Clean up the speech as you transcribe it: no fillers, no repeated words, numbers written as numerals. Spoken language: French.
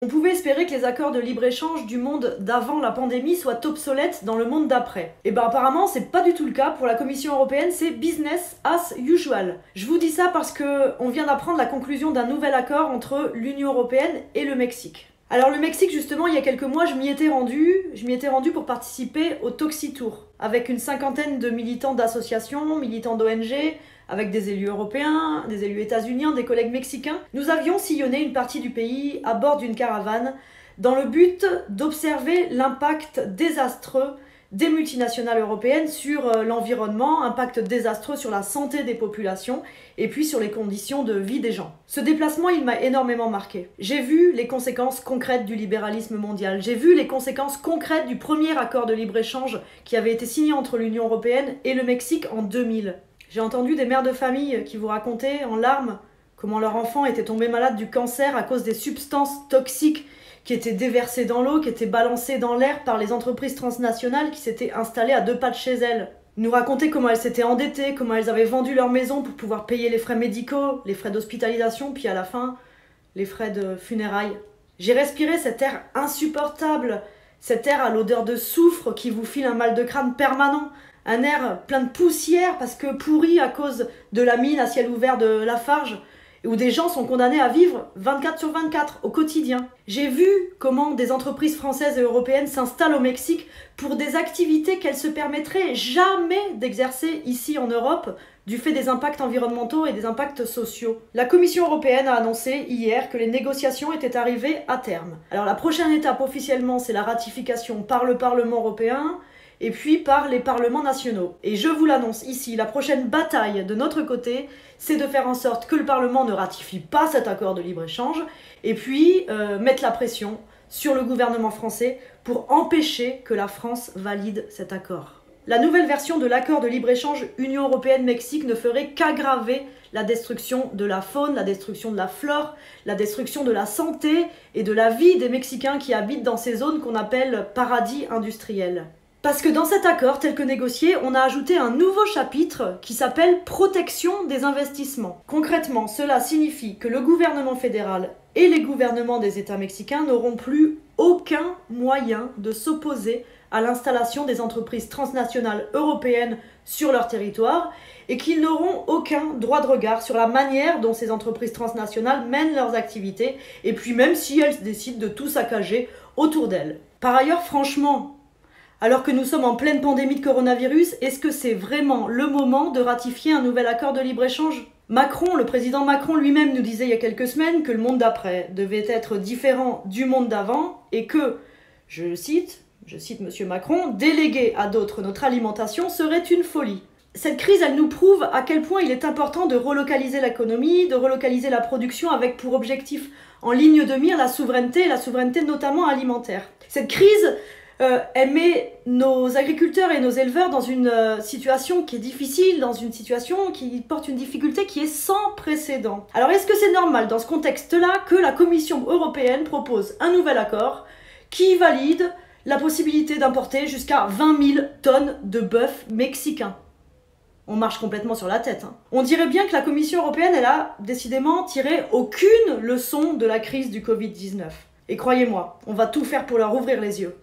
On pouvait espérer que les accords de libre-échange du monde d'avant la pandémie soient obsolètes dans le monde d'après. Et ben apparemment c'est pas du tout le cas. Pour la Commission européenne, c'est business as usual. Je vous dis ça parce que on vient d'apprendre la conclusion d'un nouvel accord entre l'Union européenne et le Mexique. Alors le Mexique, justement, il y a quelques mois, je m'y étais rendue pour participer au Toxitour, avec une cinquantaine de militants d'associations, militants d'ONG, avec des élus européens, des élus états-uniens, des collègues mexicains. Nous avions sillonné une partie du pays à bord d'une caravane, dans le but d'observer l'impact désastreux des multinationales européennes sur l'environnement, impact désastreux sur la santé des populations et puis sur les conditions de vie des gens. Ce déplacement, il m'a énormément marqué. J'ai vu les conséquences concrètes du libéralisme mondial. J'ai vu les conséquences concrètes du premier accord de libre-échange qui avait été signé entre l'Union européenne et le Mexique en 2000. J'ai entendu des mères de famille qui vous racontaient en larmes comment leur enfant était tombé malade du cancer à cause des substances toxiques qui étaient déversées dans l'eau, qui étaient balancées dans l'air par les entreprises transnationales qui s'étaient installées à 2 pas de chez elles. Ils nous racontaient comment elles s'étaient endettées, comment elles avaient vendu leur maison pour pouvoir payer les frais médicaux, les frais d'hospitalisation, puis à la fin, les frais de funérailles. J'ai respiré cet air insupportable, cet air à l'odeur de soufre qui vous file un mal de crâne permanent, un air plein de poussière parce que pourri à cause de la mine à ciel ouvert de Lafarge, où des gens sont condamnés à vivre 24/24 au quotidien. J'ai vu comment des entreprises françaises et européennes s'installent au Mexique pour des activités qu'elles se permettraient jamais d'exercer ici en Europe du fait des impacts environnementaux et des impacts sociaux. La Commission européenne a annoncé hier que les négociations étaient arrivées à terme. Alors la prochaine étape officiellement, c'est la ratification par le Parlement européen et puis par les parlements nationaux. Et je vous l'annonce ici, la prochaine bataille de notre côté, c'est de faire en sorte que le Parlement ne ratifie pas cet accord de libre-échange, et puis mettre la pression sur le gouvernement français pour empêcher que la France valide cet accord. La nouvelle version de l'accord de libre-échange Union européenne-Mexique ne ferait qu'aggraver la destruction de la faune, la destruction de la flore, la destruction de la santé et de la vie des Mexicains qui habitent dans ces zones qu'on appelle paradis industriels. Parce que dans cet accord, tel que négocié, on a ajouté un nouveau chapitre qui s'appelle « Protection des investissements ». Concrètement, cela signifie que le gouvernement fédéral et les gouvernements des États mexicains n'auront plus aucun moyen de s'opposer à l'installation des entreprises transnationales européennes sur leur territoire et qu'ils n'auront aucun droit de regard sur la manière dont ces entreprises transnationales mènent leurs activités et puis même si elles décident de tout saccager autour d'elles. Par ailleurs, franchement, alors que nous sommes en pleine pandémie de coronavirus, est-ce que c'est vraiment le moment de ratifier un nouvel accord de libre-échange ? Le président Macron lui-même nous disait il y a quelques semaines que le monde d'après devait être différent du monde d'avant et que, je cite Monsieur Macron, « déléguer à d'autres notre alimentation serait une folie ». Cette crise, elle nous prouve à quel point il est important de relocaliser l'économie, de relocaliser la production avec pour objectif en ligne de mire la souveraineté notamment alimentaire. Cette crise, elle met nos agriculteurs et nos éleveurs dans une situation qui est difficile, dans une situation qui porte une difficulté qui est sans précédent. Alors est-ce que c'est normal dans ce contexte-là que la Commission européenne propose un nouvel accord qui valide la possibilité d'importer jusqu'à 20 000 tonnes de bœuf mexicain ? On marche complètement sur la tête. On dirait bien que la Commission européenne, elle a décidément tiré aucune leçon de la crise du Covid-19. Et croyez-moi, on va tout faire pour leur ouvrir les yeux.